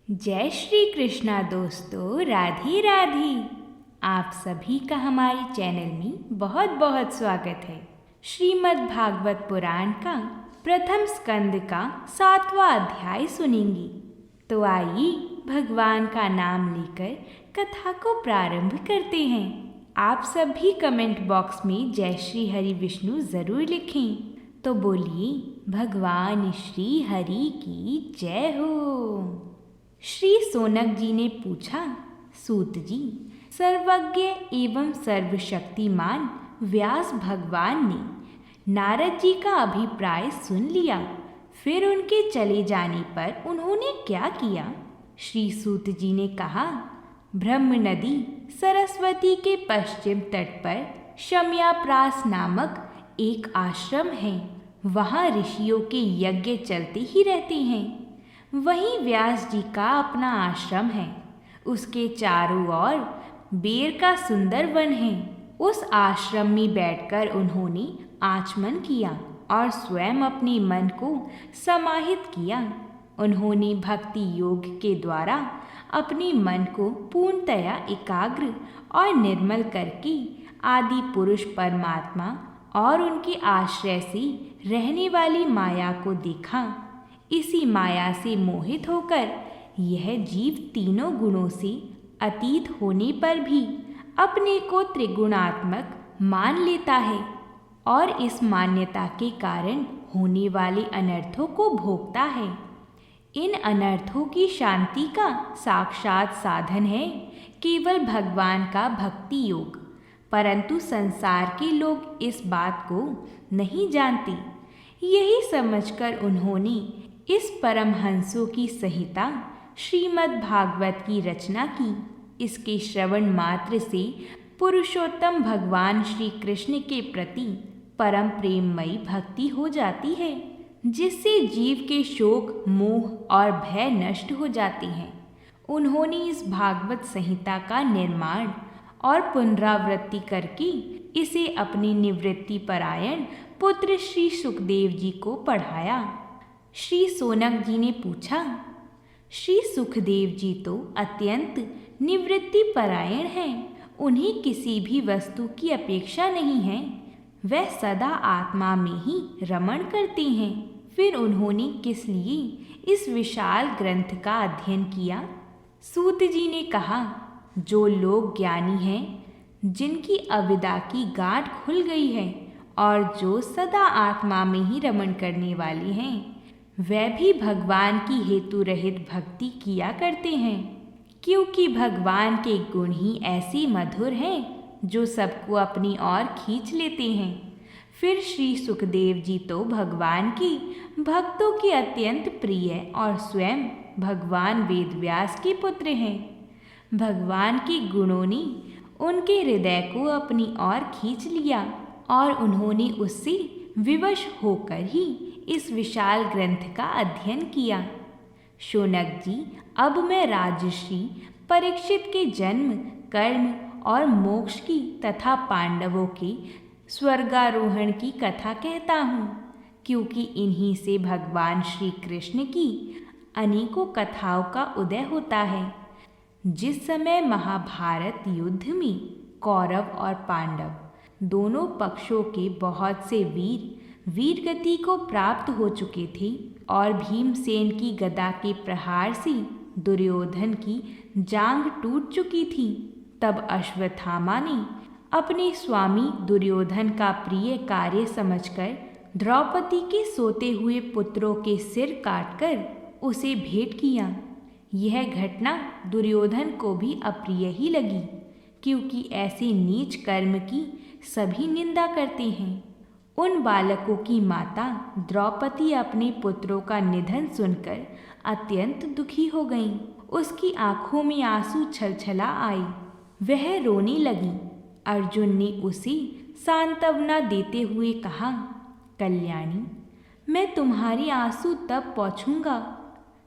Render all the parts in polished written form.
जय श्री कृष्णा दोस्तों, राधे राधे। आप सभी का हमारे चैनल में बहुत बहुत स्वागत है। श्रीमद् भागवत पुराण का प्रथम स्कंद का 7वां अध्याय सुनेंगे। तो आइए भगवान का नाम लेकर कथा को प्रारंभ करते हैं। आप सभी कमेंट बॉक्स में जय श्री हरि विष्णु ज़रूर लिखें। तो बोलिए भगवान श्री हरि की जय हो। श्री सोनक जी ने पूछा, सूत जी, सर्वज्ञ एवं सर्वशक्तिमान व्यास भगवान ने नारद जी का अभिप्राय सुन लिया। फिर उनके चले जाने पर उन्होंने क्या किया? श्री सूत जी ने कहा, ब्रह्म नदी सरस्वती के पश्चिम तट पर शम्याप्रास नामक एक आश्रम है। वहाँ ऋषियों के यज्ञ चलते ही रहते हैं। वहीं व्यास जी का अपना आश्रम है। उसके चारों ओर बेर का सुंदर वन है। उस आश्रम में बैठकर उन्होंने आचमन किया और स्वयं अपने मन को समाहित किया। उन्होंने भक्ति योग के द्वारा अपने मन को पूर्णतया एकाग्र और निर्मल करके आदि पुरुष परमात्मा और उनके आश्रय से रहने वाली माया को देखा। इसी माया से मोहित होकर यह जीव तीनों गुणों से अतीत होने पर भी अपने को त्रिगुणात्मक मान लेता है और इस मान्यता के कारण होने वाले अनर्थों को भोगता है। इन अनर्थों की शांति का साक्षात साधन है केवल भगवान का भक्ति योग। परंतु संसार के लोग इस बात को नहीं जानते। यही समझकर उन्होंने इस परमहंसों की संहिता श्रीमद् भागवत की रचना की। इसके श्रवण मात्र से पुरुषोत्तम भगवान श्री कृष्ण के प्रति परम प्रेममयी भक्ति हो जाती है, जिससे जीव के शोक, मोह और भय नष्ट हो जाते हैं। उन्होंने इस भागवत संहिता का निर्माण और पुनरावृत्ति करके इसे अपने निवृत्ति परायण पुत्र श्री सुखदेव जी को पढ़ाया। श्री सोनक जी ने पूछा, श्री सुखदेव जी तो अत्यंत निवृत्ति परायण हैं। उन्हें किसी भी वस्तु की अपेक्षा नहीं है। वह सदा आत्मा में ही रमण करते हैं। फिर उन्होंने किस लिए इस विशाल ग्रंथ का अध्ययन किया? सूत जी ने कहा, जो लोग ज्ञानी हैं, जिनकी अविद्या की गांठ खुल गई है और जो सदा आत्मा में ही रमण करने वाले हैं, वह भी भगवान की हेतु रहित भक्ति किया करते हैं, क्योंकि भगवान के गुण ही ऐसे मधुर हैं जो सबको अपनी ओर खींच लेते हैं। फिर श्री सुखदेव जी तो भगवान की भक्तों के अत्यंत प्रिय और स्वयं भगवान वेदव्यास के पुत्र हैं। भगवान के गुणों ने उनके हृदय को अपनी ओर खींच लिया और उन्होंने उससे विवश होकर ही इस विशाल ग्रंथ का अध्ययन किया। शौनक जी, अब मैं राजर्षि परीक्षित के जन्म, कर्म और मोक्ष की तथा पांडवों के स्वर्गारोहण की कथा कहता हूँ, क्योंकि इन्हीं से भगवान श्री कृष्ण की अनेकों कथाओं का उदय होता है। जिस समय महाभारत युद्ध में कौरव और पांडव दोनों पक्षों के बहुत से वीर गति को प्राप्त हो चुके थे और भीमसेन की गदा के प्रहार से दुर्योधन की जांघ टूट चुकी थी, तब अश्वत्थामा ने अपने स्वामी दुर्योधन का प्रिय कार्य समझकर द्रौपदी के सोते हुए पुत्रों के सिर काटकर उसे भेंट किया। यह घटना दुर्योधन को भी अप्रिय ही लगी, क्योंकि ऐसे नीच कर्म की सभी निंदा करते हैं। उन बालकों की माता द्रौपदी अपने पुत्रों का निधन सुनकर अत्यंत दुखी हो गईं। उसकी आंखों में आंसू छलछला आए। वह रोने लगी। अर्जुन ने उसे सांत्वना देते हुए कहा, कल्याणी, मैं तुम्हारे आंसू तब पोंछूंगा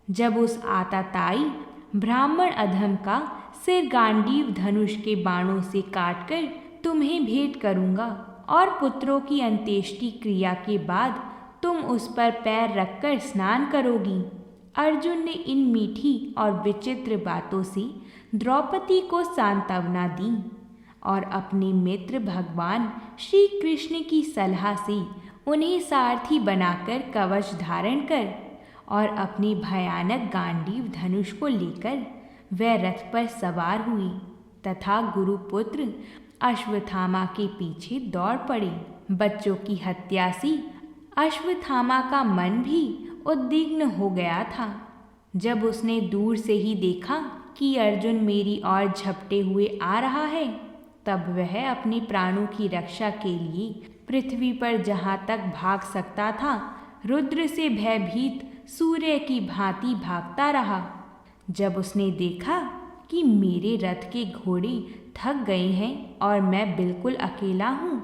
जब उस आताताई ब्राह्मण अधम का सिर गांडीव धनुष के बाणों से काटकर तुम्हें भेंट करूंगा और पुत्रों की अंत्येष्टि क्रिया के बाद तुम उस पर पैर रखकर स्नान करोगी। अर्जुन ने इन मीठी और विचित्र बातों से द्रौपदी को सांत्वना दी और अपने मित्र भगवान श्री कृष्ण की सलाह से उन्हें सारथी बनाकर कवच धारण कर और अपने भयानक गांडीव धनुष को लेकर वह रथ पर सवार हुए तथा गुरुपुत्र अश्वत्थामा के पीछे दौड़ पड़े। बच्चों की हत्या से अश्वत्थामा का मन भी उद्विग्न हो गया था। जब उसने दूर से ही देखा कि अर्जुन मेरी ओर झपटे हुए आ रहा है, तब वह अपने प्राणों की रक्षा के लिए पृथ्वी पर जहाँ तक भाग सकता था रुद्र से भयभीत सूर्य की भांति भागता रहा। जब उसने देखा कि मेरे रथ के घोड़े थक गए हैं और मैं बिल्कुल अकेला हूँ,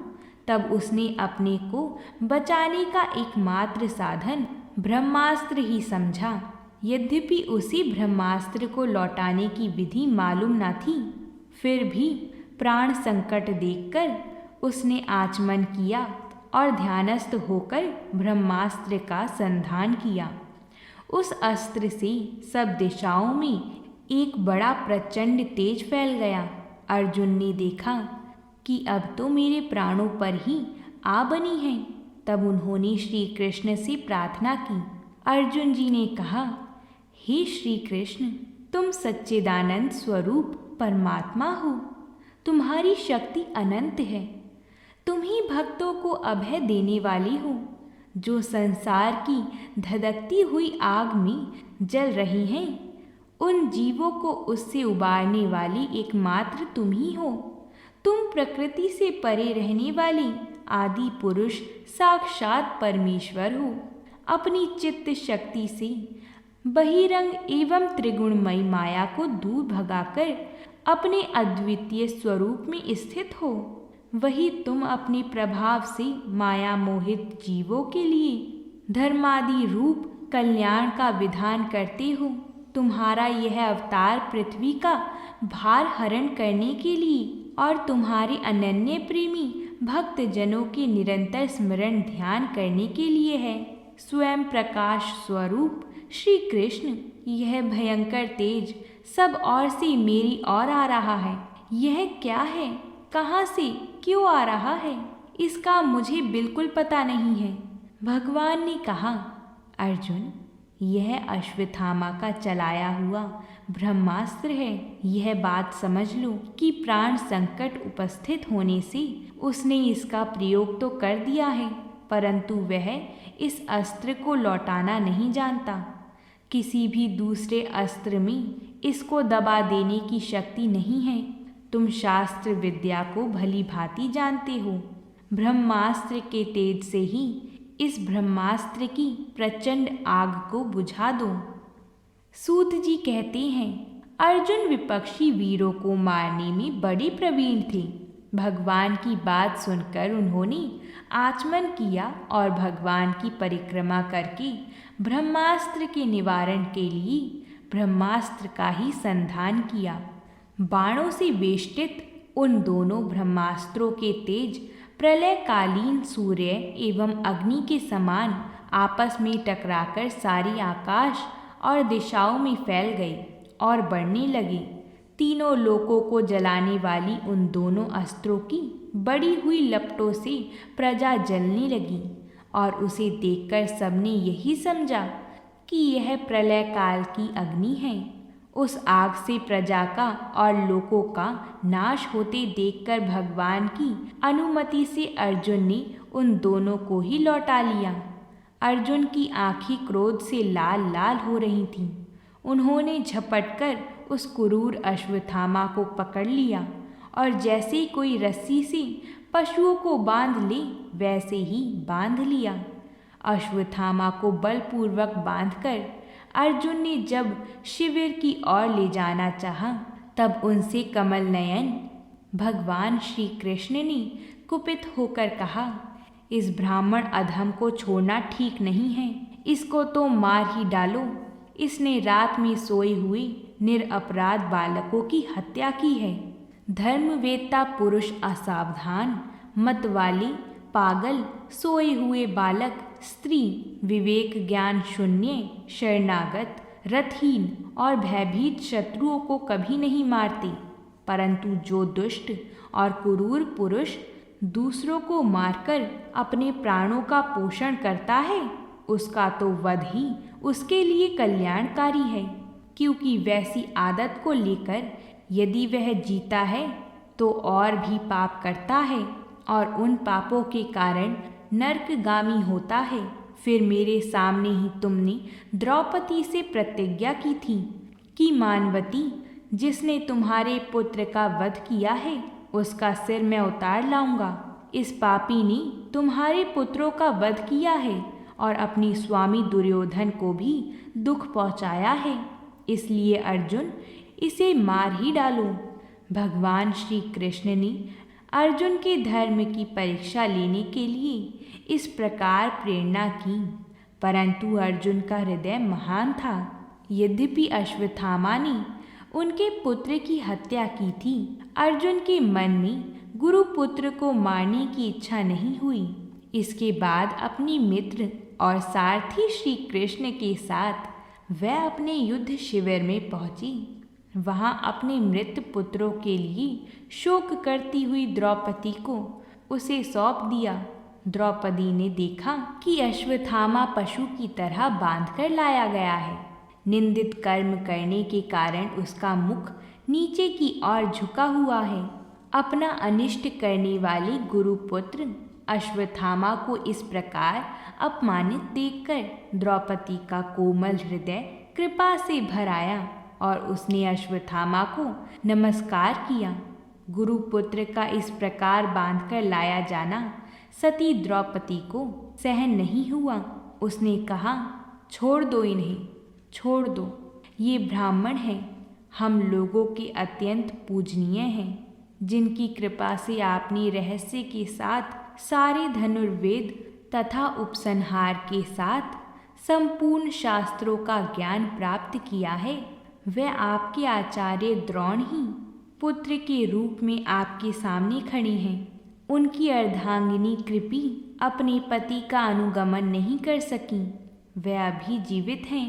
तब उसने अपने को बचाने का एकमात्र साधन ब्रह्मास्त्र ही समझा। यद्यपि उसी ब्रह्मास्त्र को लौटाने की विधि मालूम न थी, फिर भी प्राण संकट देखकर उसने आचमन किया और ध्यानस्थ होकर ब्रह्मास्त्र का संधान किया। उस अस्त्र से सब दिशाओं में एक बड़ा प्रचंड तेज फैल गया। अर्जुन ने देखा कि अब तो मेरे प्राणों पर ही आ बनी है। तब उन्होंने श्री कृष्ण से प्रार्थना की। अर्जुन जी ने कहा, हे श्री कृष्ण, तुम सच्चिदानंद स्वरूप परमात्मा हो। तुम्हारी शक्ति अनंत है। तुम ही भक्तों को अभय देने वाली हो, जो संसार की धधकती हुई आग में जल रही हैं। उन जीवों को उससे उबारने वाली एकमात्र तुम ही हो। तुम प्रकृति से परे रहने वाली आदि पुरुष साक्षात परमेश्वर हो। अपनी चित्त शक्ति से बहिरंग एवं त्रिगुणमयी माया को दूर भगाकर अपने अद्वितीय स्वरूप में स्थित हो। वही तुम अपने प्रभाव से माया मोहित जीवों के लिए धर्मादि रूप कल्याण का विधान करते हो। तुम्हारा यह अवतार पृथ्वी का भार हरण करने के लिए और तुम्हारे अनन्य प्रेमी भक्त जनों के निरंतर स्मरण ध्यान करने के लिए है। स्वयं प्रकाश स्वरूप श्री कृष्ण यह भयंकर तेज सब ओर से मेरी ओर आ रहा है। यह क्या है, कहाँ से क्यों आ रहा है, इसका मुझे बिल्कुल पता नहीं है। भगवान ने कहा, अर्जुन, यह अश्वत्थामा का चलाया हुआ ब्रह्मास्त्र है। यह बात समझ लो कि प्राण संकट उपस्थित होने से उसने इसका प्रयोग तो कर दिया है, परंतु वह इस अस्त्र को लौटाना नहीं जानता। किसी भी दूसरे अस्त्र में इसको दबा देने की शक्ति नहीं है। तुम शास्त्र विद्या को भली भांति जानते हो। ब्रह्मास्त्र के तेज से ही इस ब्रह्मास्त्र की प्रचंड आग को बुझा दो। सूत जी कहते हैं, अर्जुन विपक्षी वीरों को मारने में बड़े प्रवीण थे। भगवान की बात सुनकर उन्होंने आचमन किया और भगवान की परिक्रमा करके ब्रह्मास्त्र के निवारण के लिए ब्रह्मास्त्र का ही संधान किया। बाणों से वेष्टित उन दोनों ब्रह्मास्त्रों के तेज प्रलयकालीन सूर्य एवं अग्नि के समान आपस में टकराकर सारी आकाश और दिशाओं में फैल गए और बढ़ने लगे। तीनों लोकों को जलाने वाली उन दोनों अस्त्रों की बड़ी हुई लपटों से प्रजा जलने लगी और उसे देखकर सबने यही समझा कि यह प्रलय काल की अग्नि है। उस आग से प्रजा का और लोकों का नाश होते देखकर भगवान की अनुमति से अर्जुन ने उन दोनों को ही लौटा लिया। अर्जुन की आंखें क्रोध से लाल लाल हो रही थीं। उन्होंने झपटकर उस क्रूर अश्वत्थामा को पकड़ लिया और जैसे कोई रस्सी से पशुओं को बांध ले वैसे ही बांध लिया। अश्वत्थामा को बलपूर्वक बांधकर अर्जुन ने जब शिविर की ओर ले जाना चाहा, तब उनसे कमल नयन भगवान श्री कृष्ण ने कुपित होकर कहा, इस ब्राह्मण अधम को छोड़ना ठीक नहीं है। इसको तो मार ही डालो। इसने रात में सोए हुए निरपराध बालकों की हत्या की है। धर्मवेत्ता पुरुष असावधान, मतवाले, पागल, सोए हुए बालक, स्त्री, विवेक ज्ञान शून्य, शरणागत, रथहीन और भयभीत शत्रुओं को कभी नहीं मारते, परंतु जो दुष्ट और क्रूर पुरुष दूसरों को मारकर अपने प्राणों का पोषण करता है, उसका तो वध ही उसके लिए कल्याणकारी है, क्योंकि वैसी आदत को लेकर यदि वह जीता है तो और भी पाप करता है और उन पापों के कारण नरकगामी होता है। फिर मेरे सामने ही तुमने द्रौपदी से प्रतिज्ञा की थी कि मानवती, जिसने तुम्हारे पुत्र का वध किया है, उसका सिर मैं उतार लाऊंगा। इस पापी ने तुम्हारे पुत्रों का वध किया है और अपनी स्वामी दुर्योधन को भी दुख पहुंचाया है, इसलिए अर्जुन इसे मार ही डालो। भगवान श्री कृष्ण ने अर्जुन के धर्म की परीक्षा लेने के लिए इस प्रकार प्रेरणा की, परंतु अर्जुन का हृदय महान था। यद्यपि अश्वत्थामा ने उनके पुत्र की हत्या की थी, अर्जुन के मन में गुरुपुत्र को मारने की इच्छा नहीं हुई। इसके बाद अपने मित्र और सारथी श्री कृष्ण के साथ वह अपने युद्ध शिविर में पहुंची। वहां अपने मृत पुत्रों के लिए शोक करती हुई द्रौपदी को उसे सौंप दिया। द्रौपदी ने देखा कि अश्वत्थामा पशु की तरह बांधकर लाया गया है। निंदित कर्म करने के कारण उसका मुख नीचे की ओर झुका हुआ है। अपना अनिष्ट करने वाले गुरुपुत्र अश्वत्थामा को इस प्रकार अपमानित देखकर द्रौपदी का कोमल हृदय कृपा से भर आया और उसने अश्वत्थामा को नमस्कार किया। गुरुपुत्र का इस प्रकार बांधकर लाया जाना सती द्रौपदी को सहन नहीं हुआ। उसने कहा, छोड़ दो इन्हें, छोड़ दो, ये ब्राह्मण हैं, हम लोगों के अत्यंत पूजनीय हैं, जिनकी कृपा से आपने रहस्य के साथ सारे धनुर्वेद तथा उपसंहार के साथ संपूर्ण शास्त्रों का ज्ञान प्राप्त किया है। वह आपके आचार्य द्रोण ही पुत्र के रूप में आपके सामने खड़े हैं। उनकी अर्धांगिनी कृपी अपने पति का अनुगमन नहीं कर सकी, वह अभी जीवित हैं।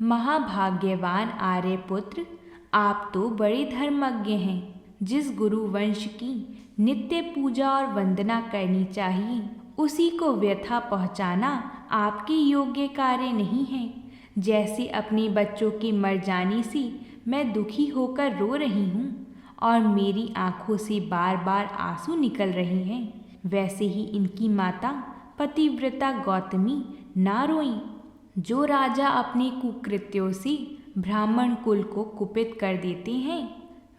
महाभाग्यवान आर्यपुत्र, आप तो बड़े धर्मज्ञ हैं। जिस गुरु वंश की नित्य पूजा और वंदना करनी चाहिए, उसी को व्यथा पहुंचाना आपके योग्य कार्य नहीं है। जैसे अपने बच्चों के मर जाने से मैं दुखी होकर रो रही हूँ और मेरी आंखों से बार बार आंसू निकल रहे हैं, वैसे ही इनकी माता पतिव्रता गौतमी ना रोईं। जो राजा अपने कुकृत्यों से ब्राह्मण कुल को कुपित कर देते हैं,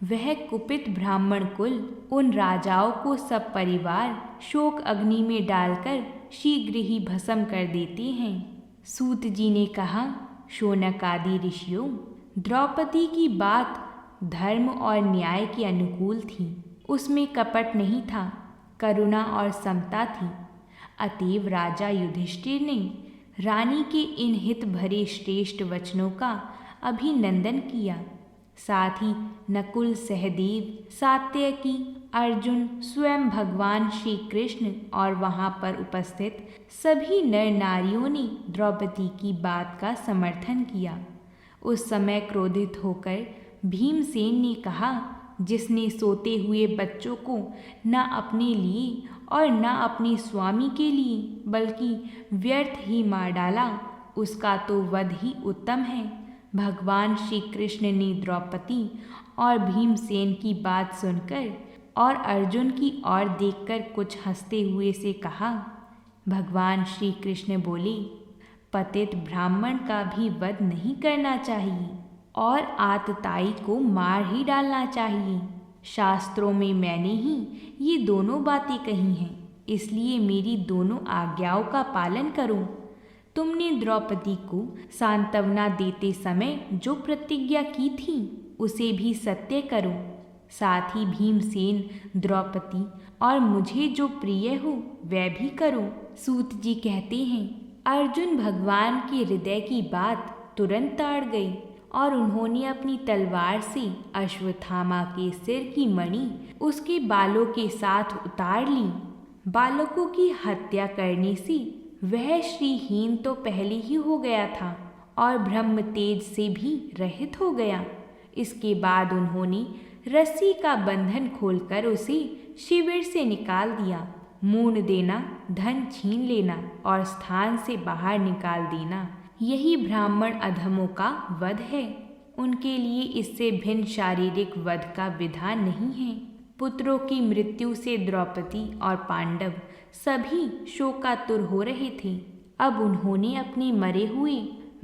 वह कुपित ब्राह्मण कुल उन राजाओं को सब परिवार शोक अग्नि में डालकर शीघ्र ही भस्म कर देते हैं। सूत जी ने कहा, शौनक आदि ऋषियों, द्रौपदी की बात धर्म और न्याय के अनुकूल थी। उसमें कपट नहीं था, करुणा और समता थी। अतएव राजा युधिष्ठिर ने रानी के इन हित भरे श्रेष्ठ वचनों का अभिनंदन किया। साथ ही नकुल, सहदेव, सात्यकी, अर्जुन, स्वयं भगवान श्री कृष्ण और वहाँ पर उपस्थित सभी नर नारियों ने द्रौपदी की बात का समर्थन किया। उस समय क्रोधित होकर भीमसेन ने कहा, जिसने सोते हुए बच्चों को न अपने लिए और न अपने स्वामी के लिए बल्कि व्यर्थ ही मार डाला, उसका तो वध ही उत्तम है। भगवान श्री कृष्ण ने द्रौपदी और भीमसेन की बात सुनकर और अर्जुन की ओर देखकर कुछ हंसते हुए से कहा। भगवान श्री कृष्ण बोले, पतित ब्राह्मण का भी वध नहीं करना चाहिए और आतताई को मार ही डालना चाहिए। शास्त्रों में मैंने ही ये दोनों बातें कही हैं, इसलिए मेरी दोनों आज्ञाओं का पालन करो। तुमने द्रौपदी को सांत्वना देते समय जो प्रतिज्ञा की थी, उसे भी सत्य करो। साथ ही भीमसेन, द्रौपदी और मुझे जो प्रिय हो वह भी करो। सूत जी कहते हैं, अर्जुन भगवान के हृदय की बात तुरंत ताड़ गई और उन्होंने अपनी तलवार से अश्वत्थामा के सिर की मणि उसके बालों के साथ उतार ली। बालकों की हत्या करने से वह श्रीहीन तो पहले ही हो गया था और ब्रह्म तेज से भी रहित हो गया। इसके बाद उन्होंने रस्सी का बंधन खोलकर उसे शिविर से निकाल दिया। मूंड देना, धन छीन लेना और स्थान से बाहर निकाल देना, यही ब्राह्मण अधमों का वध है। उनके लिए इससे भिन्न शारीरिक वध का विधान नहीं है। पुत्रों की मृत्यु से द्रौपदी और पांडव सभी शोकातुर हो रहे थे। अब उन्होंने अपने मरे हुए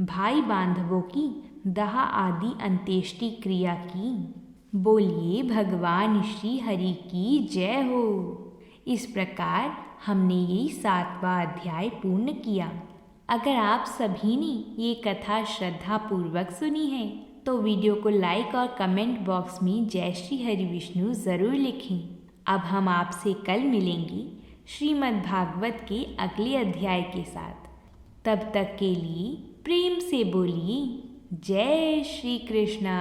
भाई बांधवों की दाह आदि अंत्येष्टि क्रिया की। बोलिए भगवान श्री हरि की जय हो। इस प्रकार हमने ये 7वां अध्याय पूर्ण किया। अगर आप सभी ने ये कथा श्रद्धा पूर्वक सुनी है तो वीडियो को लाइक और कमेंट बॉक्स में जय श्री हरि विष्णु ज़रूर लिखें। अब हम आपसे कल मिलेंगे श्रीमद् भागवत के अगले अध्याय के साथ। तब तक के लिए प्रेम से बोलिए जय श्री कृष्णा।